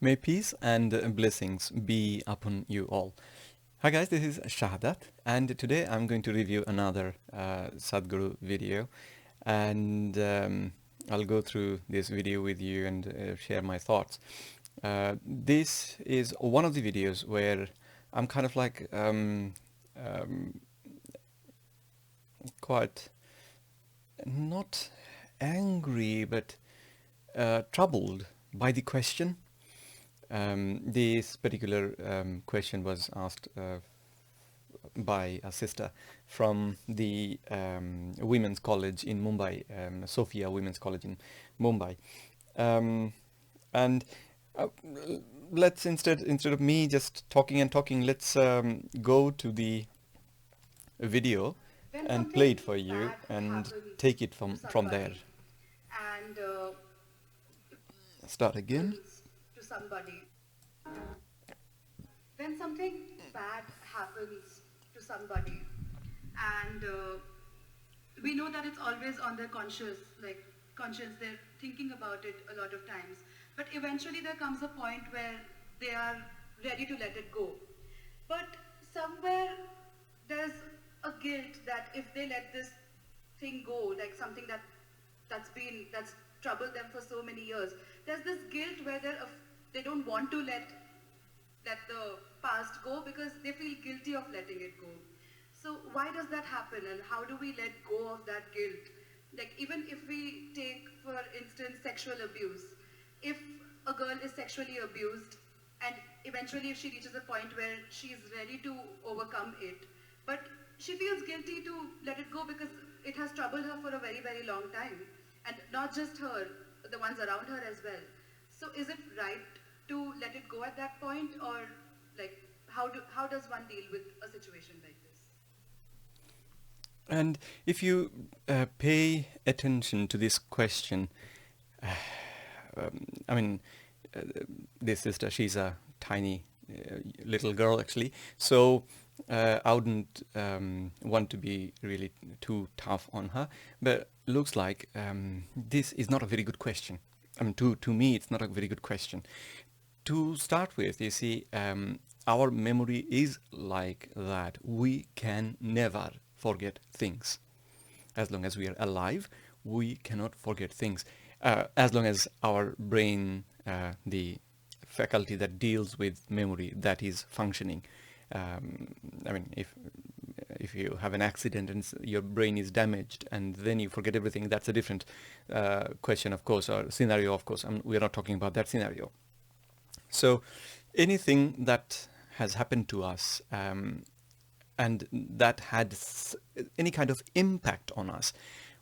May peace and blessings be upon you all. Hi guys, this is Shahadat, and today I'm going to review another Sadhguru video, and I'll go through this video with you and share my thoughts. This is one of the videos where I'm kind of like quite not angry but troubled by the question. This particular question was asked by a sister from the Women's College in Mumbai, Sophia Women's College in Mumbai. And uh, let's instead of me just talking and talking, let's go to the video When and play it something for you bad and happens take it to from there. somebody and Start again. happens to somebody, when something bad happens to somebody and we know that it's always on their conscience, they're thinking about it a lot of times, but eventually there comes a point where they are ready to let it go. But somewhere there's a guilt that if they let this thing go, like something that's troubled them for so many years, there's this guilt where they don't want to let the past go because they feel guilty of letting it go. So why does that happen, and how do we let go of that guilt? Like, even if we take, for instance, sexual abuse, if a girl is sexually abused and eventually if she reaches a point where she is ready to overcome it, but she feels guilty to let it go because it has troubled her for a very, very long time, and not just her, the ones around her as well. So is it right to let it go at that point, or like how does one deal with a situation like this? And if you pay attention to this question, I mean, uh, this sister, she's a tiny little girl actually, so I wouldn't want to be really too tough on her, but looks like this is not a very good question. I mean, to me, it's not a very good question. To start with, you see, our memory is like that. We can never forget things. As long as we are alive, we cannot forget things. As long as our brain, the faculty that deals with memory, that is functioning. I mean, if you have an accident and your brain is damaged and then you forget everything, that's a different question, of course, or scenario, of course. We are not talking about that scenario. So anything that has happened to us and that had any kind of impact on us,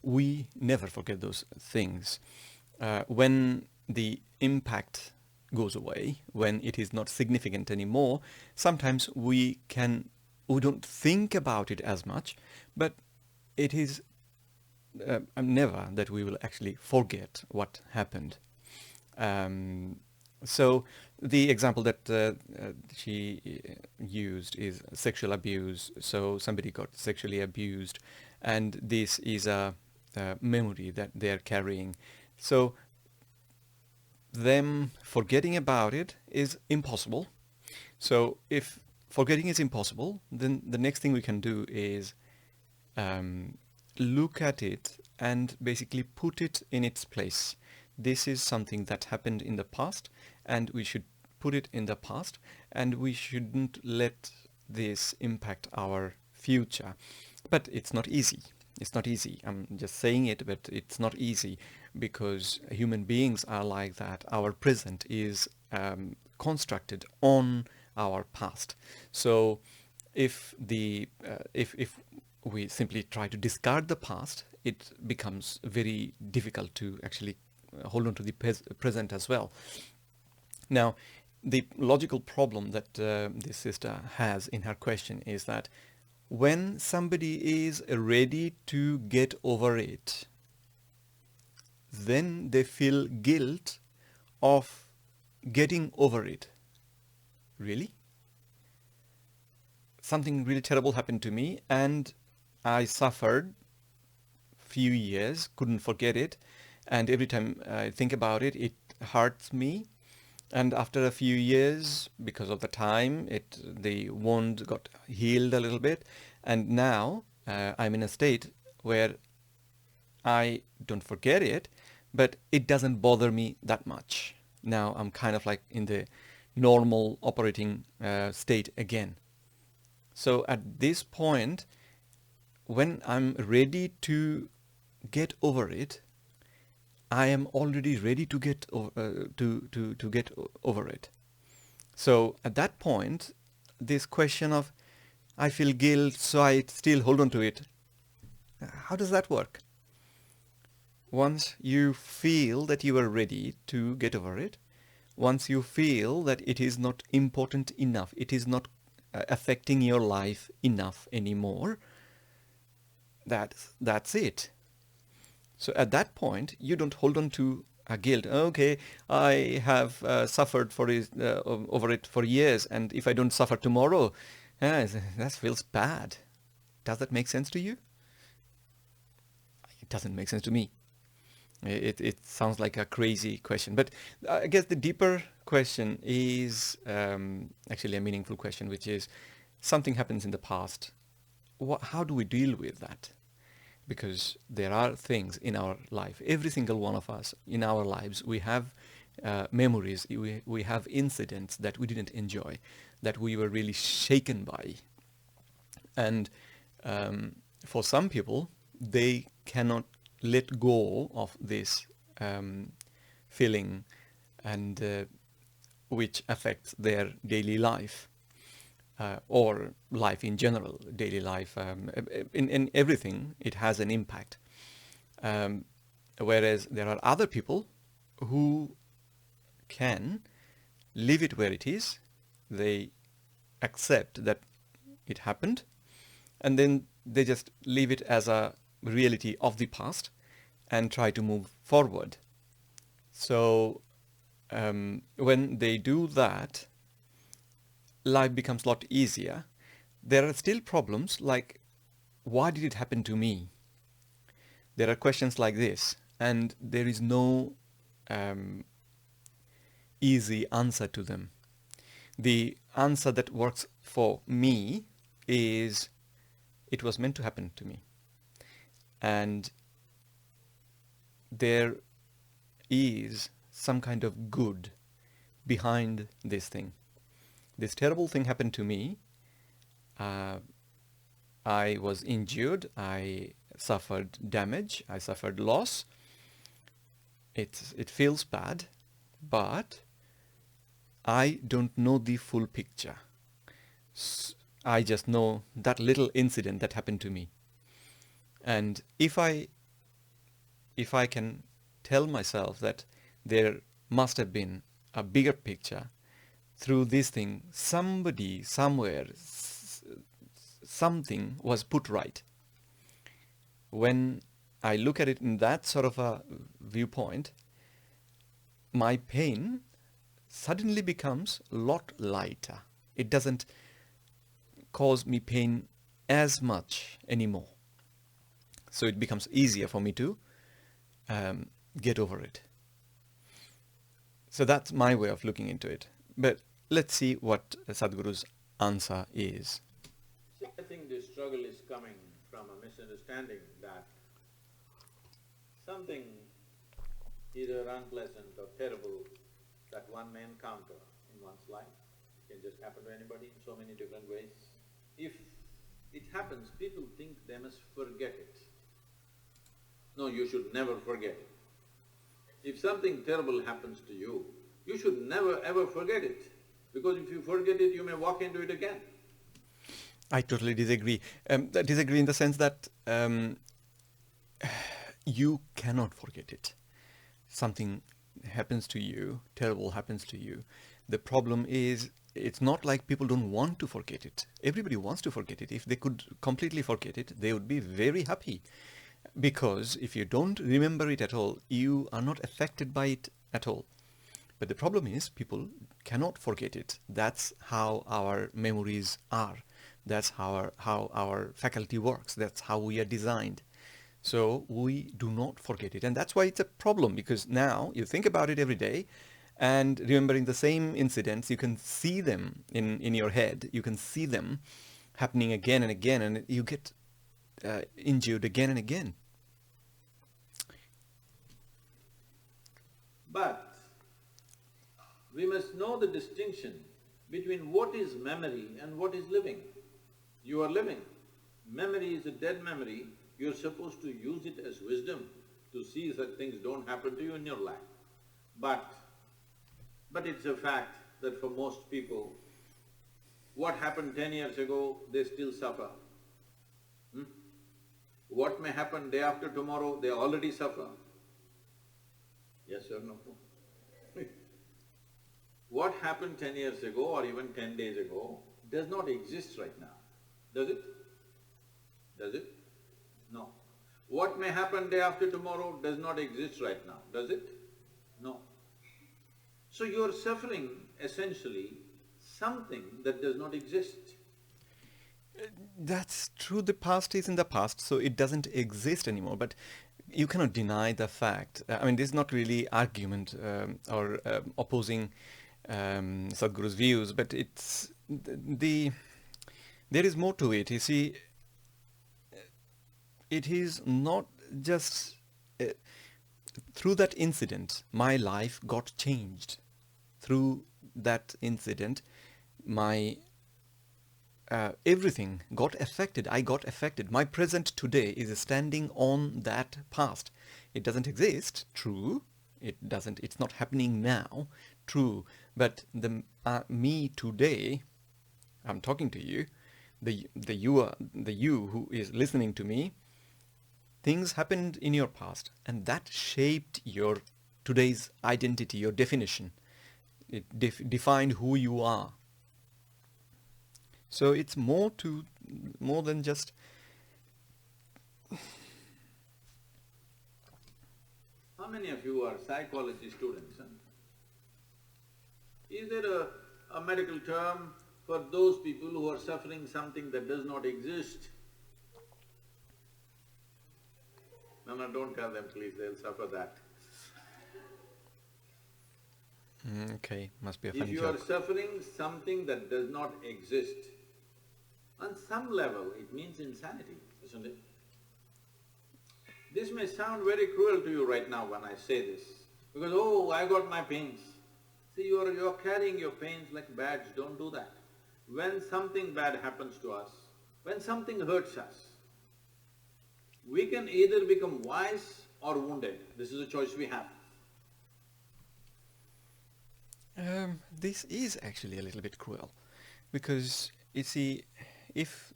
we never forget those things. When the impact goes away, when it is not significant anymore, sometimes we don't think about it as much, but it is never that we will actually forget what happened. So the example that she used is sexual abuse. So somebody got sexually abused, and this is a memory that they are carrying. So them forgetting about it is impossible. So if forgetting is impossible, then the next thing we can do is look at it and basically put it in its place. This is something that happened in the past, and we should put it in the past, and we shouldn't let this impact our future. But it's not easy. It's not easy. I'm just saying it, but it's not easy because human beings are like that. Our present is constructed on our past. So if we simply try to discard the past, it becomes very difficult to actually hold on to the present as well. Now, the logical problem that this sister has in her question is that when somebody is ready to get over it, then they feel guilt of getting over it. Really? Something really terrible happened to me and I suffered few years, couldn't forget it, and every time I think about it, it hurts me. And after a few years, because of the time, the wound got healed a little bit, and now I'm in a state where I don't forget it, but it doesn't bother me that much. Now I'm kind of like in the normal operating state again. So at this point, when I'm ready to get over it, I am already ready to get over it. So at that point, this question of I feel guilt, so I still hold on to it. How does that work? Once you feel that you are ready to get over it, once you feel that it is not important enough, it is not affecting your life enough anymore, that's it. So at that point, you don't hold on to a guilt. Okay, I have suffered over it for years, and if I don't suffer tomorrow, that feels bad. Does that make sense to you? It doesn't make sense to me. It sounds like a crazy question, but I guess the deeper question is actually a meaningful question, which is something happens in the past. How do we deal with that? Because there are things in our life, every single one of us in our lives, we have memories, we have incidents that we didn't enjoy, that we were really shaken by. And for some people, they cannot let go of this feeling, and which affects their daily life. Or life in general, daily life, in everything, it has an impact. Whereas there are other people who can leave it where it is. They accept that it happened, and then they just leave it as a reality of the past and try to move forward. So when they do that, life becomes a lot easier. There are still problems like, why did it happen to me? There are questions like this, and there is no easy answer to them. The answer that works for me is, it was meant to happen to me. And there is some kind of good behind this thing. This terrible thing happened to me. I was injured. I suffered damage. I suffered loss. It feels bad, but I don't know the full picture. I just know that little incident that happened to me. And if I can tell myself that there must have been a bigger picture, through this thing, somebody, somewhere, something was put right. When I look at it in that sort of a viewpoint, my pain suddenly becomes a lot lighter. It doesn't cause me pain as much anymore. So it becomes easier for me to get over it. So that's my way of looking into it. But let's see what Sadhguru's answer is. See, I think this struggle is coming from a misunderstanding that something either unpleasant or terrible that one may encounter in one's life, it can just happen to anybody in so many different ways. If it happens, people think they must forget it. No, you should never forget it. If something terrible happens to you, you should never ever forget it, because if you forget it, you may walk into it again. I totally disagree. Disagree in the sense that you cannot forget it. Something happens to you, terrible happens to you. The problem is, it's not like people don't want to forget it. Everybody wants to forget it. If they could completely forget it, they would be very happy. Because if you don't remember it at all, you are not affected by it at all. But the problem is, people cannot forget it. That's how our memories are. That's how our faculty works. That's how we are designed. So we do not forget it. And that's why it's a problem, because now you think about it every day, and remembering the same incidents, you can see them in your head. You can see them happening again and again, and you get injured again and again. But we must know the distinction between what is memory and what is living. You are living. Memory is a dead memory. You're supposed to use it as wisdom to see that things don't happen to you in your life. But it's a fact that for most people, what happened 10 years ago, they still suffer. What may happen day after tomorrow, they already suffer. Yes or no? What happened 10 years ago or even 10 days ago does not exist right now, does it? Does it? No. What may happen day after tomorrow does not exist right now, does it? No. So you're suffering essentially something that does not exist. That's true. The past is in the past, so it doesn't exist anymore. But you cannot deny the fact. I mean, this is not really argument or opposing Sadhguru's views, but it's there is more to it. You see, it is not just through that incident my life got changed. Through that incident, my everything got affected. I got affected. My present today is standing on that past. It doesn't exist, true. It doesn't. It's not happening now, true. But the me today, I'm talking to you, the you who is listening to me. Things happened in your past, and that shaped your today's identity, your definition. It defined who you are. So it's more than just. How many of you are psychology students? Huh? Is there a medical term for those people who are suffering something that does not exist? No, don't tell them please, they'll suffer that. Okay, must be a If funny you joke. are suffering something that does not exist, on some level it means insanity, isn't it? This may sound very cruel to you right now when I say this, because, oh, I got my pains. See, you're carrying your pains like a badge, don't do that. When something bad happens to us, when something hurts us, we can either become wise or wounded. This is a choice we have. This is actually a little bit cruel, because you see, if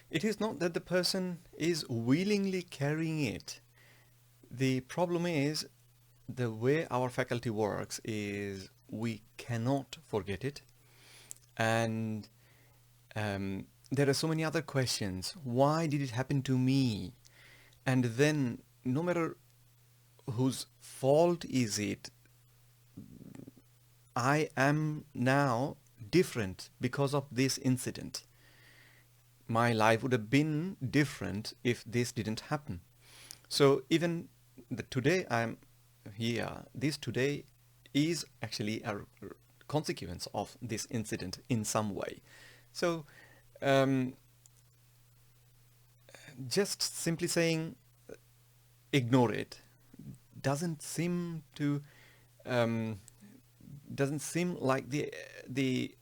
it is not that the person is willingly carrying it, the problem is the way our faculty works is we cannot forget it, and there are so many other questions. Why did it happen to me? And then no matter whose fault is it, I am now different because of this incident. My life would have been different if this didn't happen. So even today I'm here, this today is actually a consequence of this incident in some way. So just simply saying ignore it doesn't seem to doesn't seem like the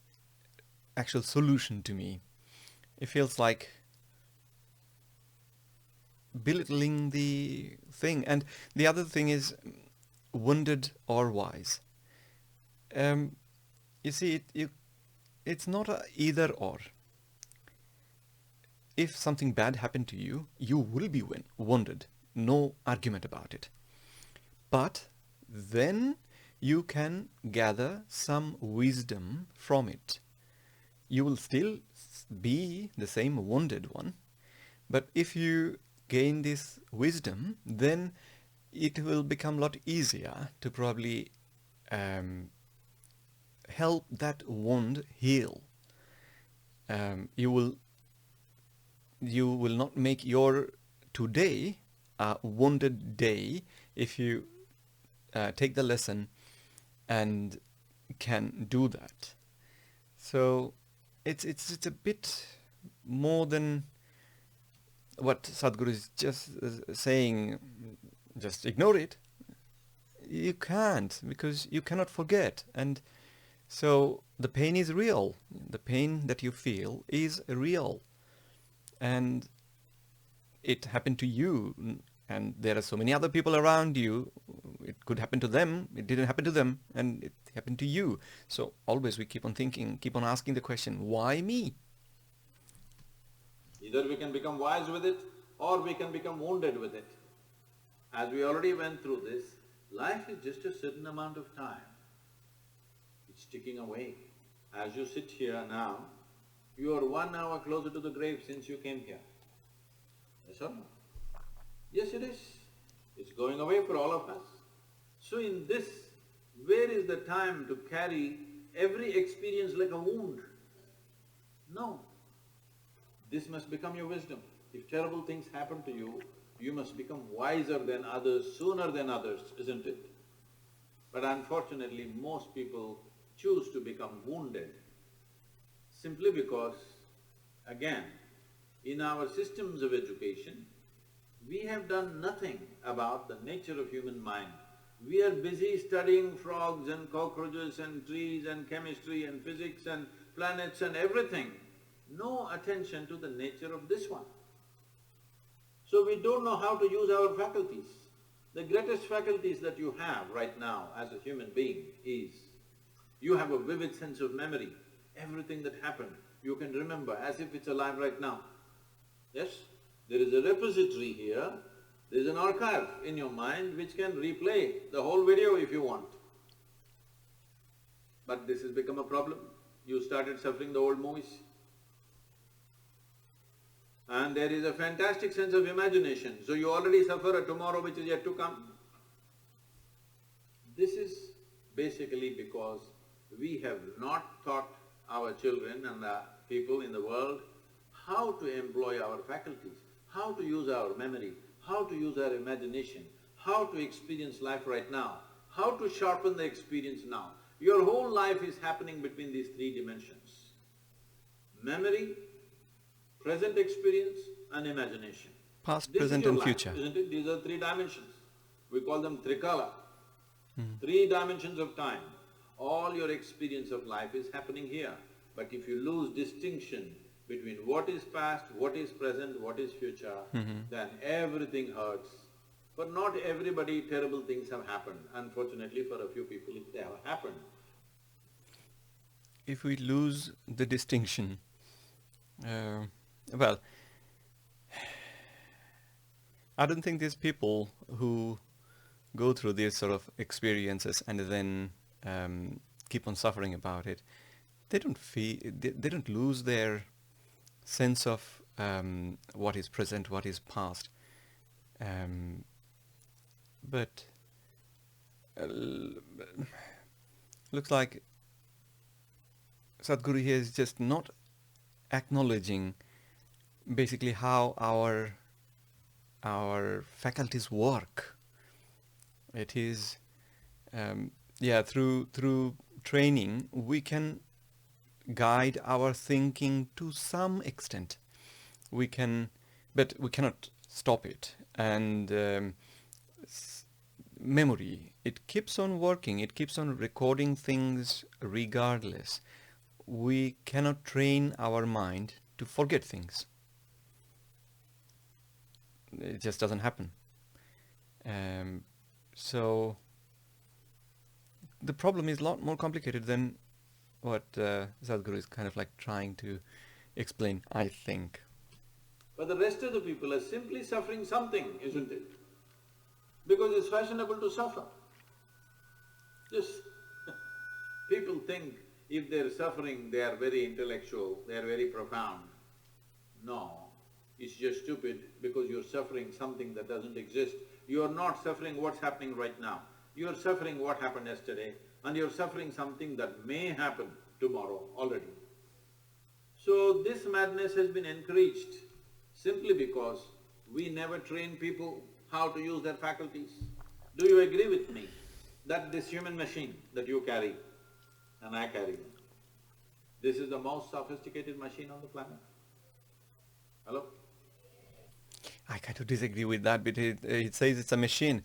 actual solution to me. It feels like belittling the thing. And the other thing is wounded or wise. You see, it's not a either or. If something bad happened to you, you will be wounded. No argument about it. But then you can gather some wisdom from it. You will still be the same wounded one, but if you gain this wisdom, then it will become a lot easier to probably help that wound heal. You will not make your today a wounded day if you take the lesson and can do that. So it's a bit more than what Sadhguru is just saying, just ignore it. You can't, because you cannot forget. And so the pain is real. The pain that you feel is real. And it happened to you, and there are so many other people around you. It could happen to them, it didn't happen to them, and it happened to you. So always we keep on thinking, keep on asking the question, why me? Either we can become wise with it, or we can become wounded with it. As we already went through this, life is just a certain amount of time. It's ticking away. As you sit here now, you are 1 hour closer to the grave since you came here. Yes or no? Yes, it is. It's going away for all of us. So in this, where is the time to carry every experience like a wound? No. This must become your wisdom. If terrible things happen to you, you must become wiser than others sooner than others, isn't it? But unfortunately, most people choose to become wounded simply because, again, in our systems of education, we have done nothing about the nature of human mind. We are busy studying frogs and cockroaches and trees and chemistry and physics and planets and everything. No attention to the nature of this one. So we don't know how to use our faculties. The greatest faculties that you have right now as a human being is, you have a vivid sense of memory. Everything that happened, you can remember as if it's alive right now. Yes? There is a repository here, there is an archive in your mind which can replay the whole video if you want. But this has become a problem. You started suffering the old movies. And there is a fantastic sense of imagination, so you already suffer a tomorrow which is yet to come. This is basically because we have not taught our children and the people in the world how to employ our faculties, how to use our memory, how to use our imagination, how to experience life right now, how to sharpen the experience now. Your whole life is happening between these three dimensions: memory, present experience and imagination. Past, This is present your and life, future. isn't it? These are three dimensions. We call them trikala. 3 dimensions of time. All your experience of life is happening here. But if you lose distinction between what is past, what is present, what is future, then everything hurts. For not everybody terrible things have happened. Unfortunately, for a few people they have happened. If we lose the distinction, well, I don't think these people who go through these sort of experiences and then keep on suffering about it, they don't lose their sense of what is present, what is past. But looks like Sadhguru here is just not acknowledging basically how our faculties work. It is, through training we can guide our thinking to some extent. We can, but we cannot stop it. And memory, it keeps on working, it keeps on recording things regardless. We cannot train our mind to forget things. It just doesn't happen. So the problem is a lot more complicated than what Sadhguru is kind of like trying to explain, I think. But the rest of the people are simply suffering something, isn't it? Because it's fashionable to suffer. Just people think if they're suffering, they are very intellectual, they are very profound. No, it's just stupid because you're suffering something that doesn't exist. You are not suffering what's happening right now. You are suffering what happened yesterday, and you're suffering something that may happen tomorrow already. So this madness has been encouraged simply because we never train people how to use their faculties. Do you agree with me? that this human machine that you carry and I carry, this is the most sophisticated machine on the planet. Hello? I kind of disagree with that, but it says it's a machine.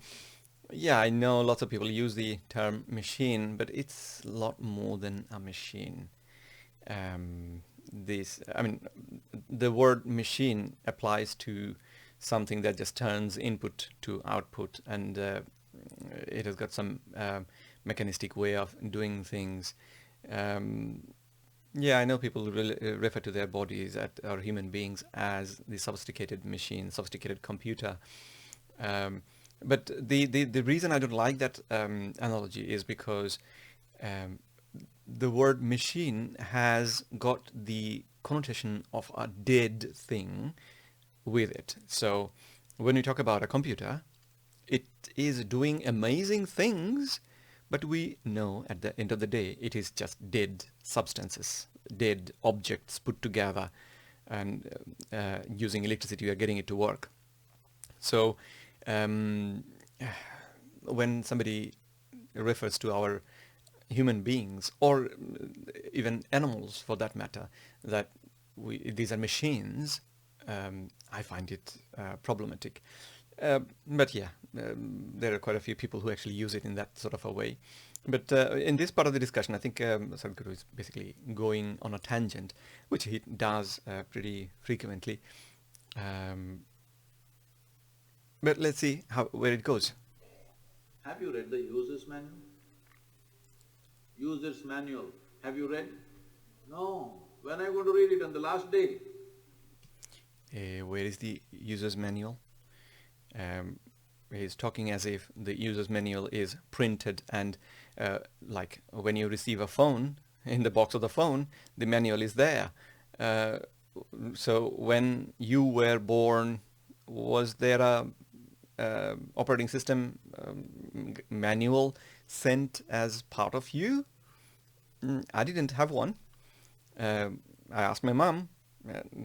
Yeah, I know lots of people use the term machine, but it's a lot more than a machine. I mean, the word machine applies to something that just turns input to output, and it has got some mechanistic way of doing things. Yeah, I know people refer to their bodies or human beings as the sophisticated machine, sophisticated computer. But the reason I don't like that analogy is because the word machine has got the connotation of a dead thing with it. So when we talk about a computer, it is doing amazing things, but we know at the end of the day it is just dead substances, dead objects put together, and using electricity we are getting it to work. So when somebody refers to our human beings, or even animals for that matter, that these are machines, I find it problematic. But yeah, there are quite a few people who actually use it in that sort of a way. But in this part of the discussion, I think Sadhguru is basically going on a tangent, which he does pretty frequently. But let's see where it goes. Have you read the user's manual? User's manual, have you read? No. When are you going to read it? On the last day? Where is the user's manual? He's talking as if the user's manual is printed, and like when you receive a phone, in the box of the phone, the manual is there. So when you were born, was there a operating system manual sent as part of you? I didn't have one. I asked my mom,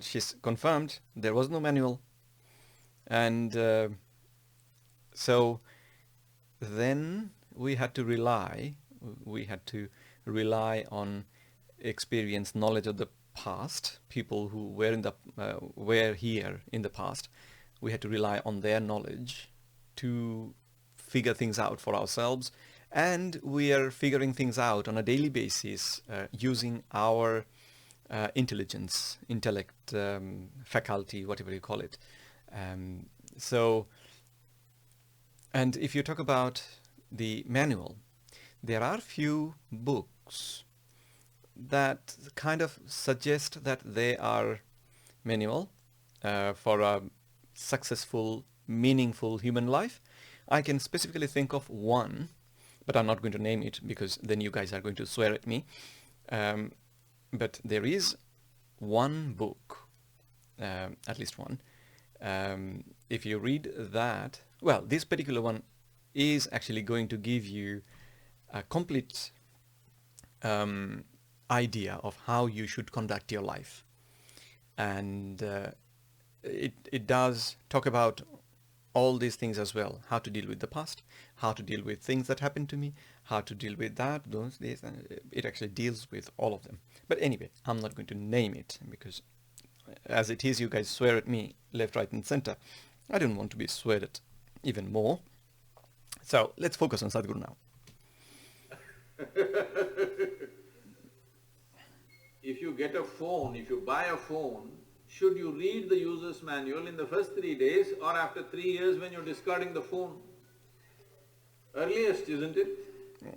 she's confirmed there was no manual. And so then we had to rely on experience, knowledge of the past, people who were here in the past. We had to rely on their knowledge to figure things out for ourselves, and we are figuring things out on a daily basis using our intellect, faculty, whatever you call it. So, and if you talk about the manual, there are few books that kind of suggest that they are manual for a successful, meaningful human life. I can specifically think of one, but I'm not going to name it because then you guys are going to swear at me. But there is one book, at least one. If you read that, well, this particular one is actually going to give you a complete idea of how you should conduct your life. And it does talk about all these things as well: how to deal with the past, how to deal with things that happened to me, how to deal with this, and it actually deals with all of them. But anyway, I'm not going to name it because as it is, you guys swear at me left, right and center. I don't want to be sweared at even more. So let's focus on Sadhguru now. If you get a phone, if you buy a phone, should you read the user's manual in the first 3 days or after 3 years when you're discarding the phone? Earliest, isn't it?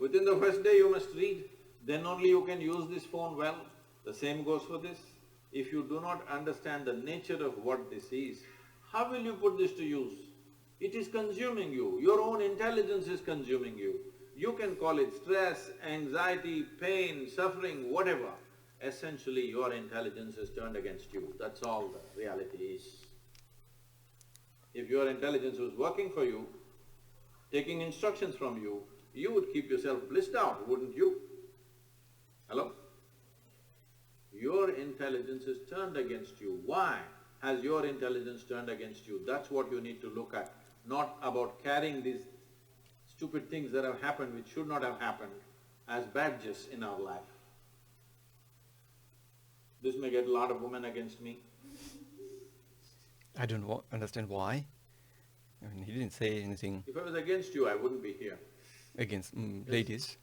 Within the first day you must read, then only you can use this phone well. The same goes for this. If you do not understand the nature of what this is, how will you put this to use? It is consuming you, your own intelligence is consuming you. You can call it stress, anxiety, pain, suffering, whatever. Essentially, your intelligence is turned against you, that's all the reality is. If your intelligence was working for you, taking instructions from you, you would keep yourself blissed out, wouldn't you? Hello? Your intelligence is turned against you. Why has your intelligence turned against you? That's what you need to look at, not about carrying these stupid things that have happened which should not have happened as badges in our life. This may get a lot of women against me. I don't understand why. I mean, he didn't say anything If I was against you, I wouldn't be here. against ladies.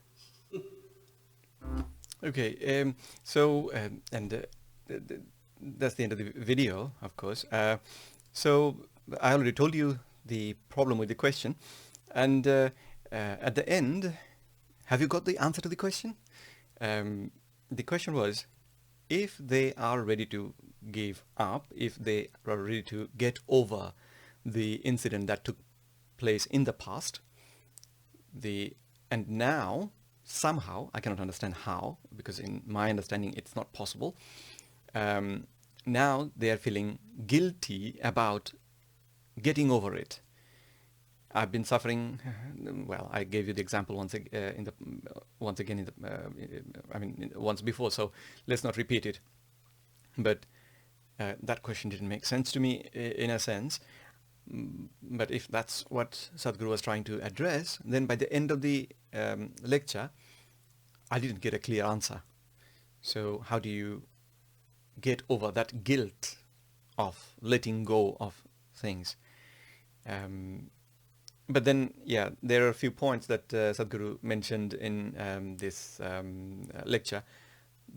Okay, so that's the end of the video, of course. So I already told you the problem with the question, and at the end, have you got the answer to the question? The question was, if they are ready to give up, if they are ready to get over the incident that took place in the past, and now somehow, I cannot understand how, because in my understanding it's not possible, now they are feeling guilty about getting over it. I've been suffering. Well, I gave you the example once before, so let's not repeat it. But that question didn't make sense to me in a sense. But if that's what Sadhguru was trying to address, then by the end of the lecture, I didn't get a clear answer. So how do you get over that guilt of letting go of things? But then, yeah, there are a few points that Sadhguru mentioned in this lecture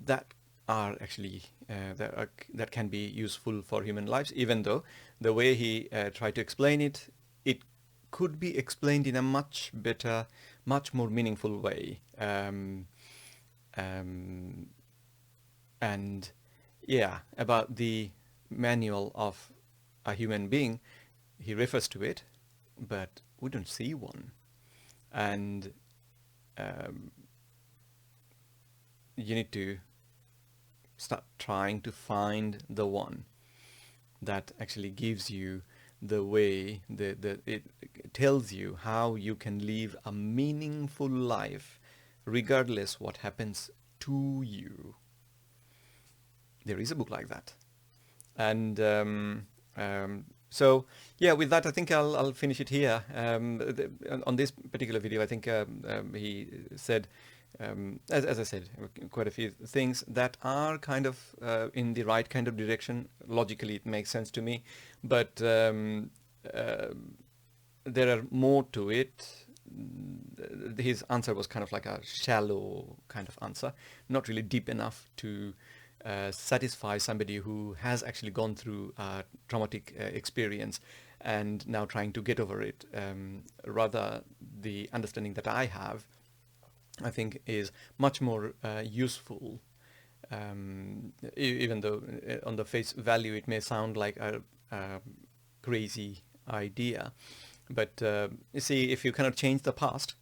that are actually that can be useful for human lives, even though the way he tried to explain it, it could be explained in a much better, much more meaningful way. And yeah, about the manual of a human being, he refers to it, but we don't see one. And you need to start trying to find the one that actually gives you the way, it tells you how you can live a meaningful life regardless what happens to you. There is a book like that. And so, yeah, with that, I think I'll finish it here. On this particular video, I think he said, as I said, quite a few things that are kind of in the right kind of direction. Logically, it makes sense to me. But there are more to it. His answer was kind of like a shallow kind of answer, not really deep enough to satisfy somebody who has actually gone through a traumatic experience and now trying to get over it. Rather, the understanding that I have, I think, is much more useful, even though on the face value it may sound like a crazy idea. But you see, if you cannot change the past,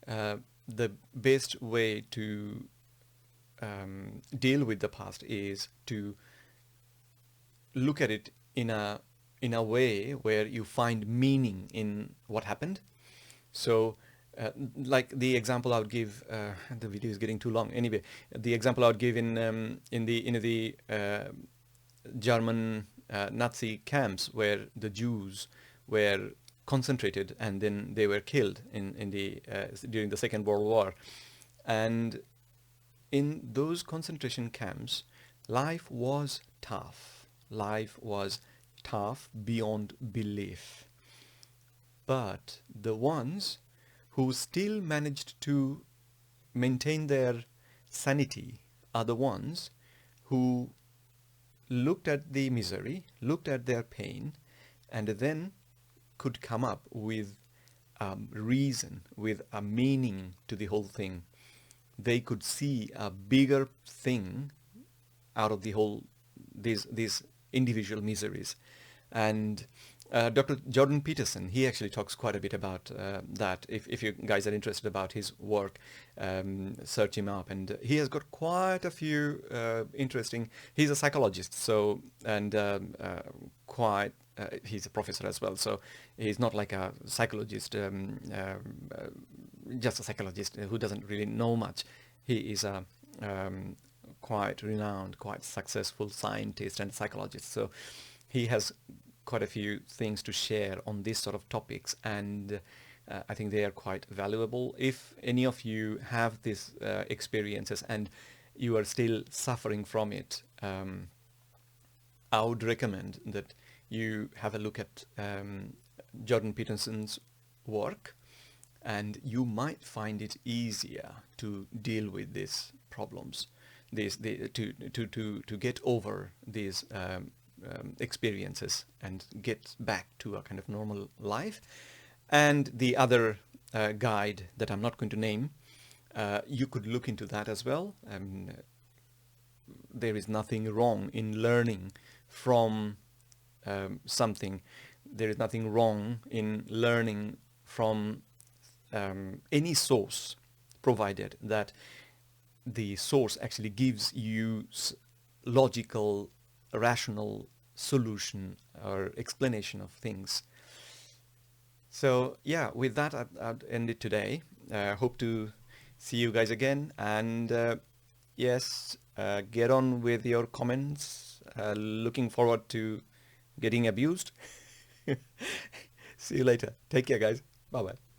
the best way to deal with the past is to look at it in a way where you find meaning in what happened. So like the example I would give, the video is getting too long anyway, the example I would give in the German Nazi camps where the Jews were concentrated and then they were killed during the Second World War. And in those concentration camps, life was tough. Life was tough beyond belief. But the ones who still managed to maintain their sanity are the ones who looked at the misery, looked at their pain, and then could come up with a reason, with a meaning to the whole thing. They could see a bigger thing out of the whole, these individual miseries. And Dr. Jordan Peterson, he actually talks quite a bit about that. If you guys are interested about his work, search him up. And he has got quite a few interesting, he's a psychologist, so, and he's a professor as well, so he's not like a psychologist, just a psychologist who doesn't really know much. He is a quite renowned, quite successful scientist and psychologist, so he has quite a few things to share on these sort of topics. And I think they are quite valuable. If any of you have these experiences and you are still suffering from it, I would recommend that you have a look at Jordan Peterson's work, and you might find it easier to deal with these problems, to get over these experiences and get back to a kind of normal life. And the other guide that I'm not going to name, you could look into that as well. There is nothing wrong in learning from something. There is nothing wrong in learning from any source, provided that the source actually gives you logical, rational solution or explanation of things. So yeah, with that, I'd end it today. Hope to see you guys again, and yes, get on with your comments. Looking forward to getting abused. See you later. Take care, guys. Bye bye.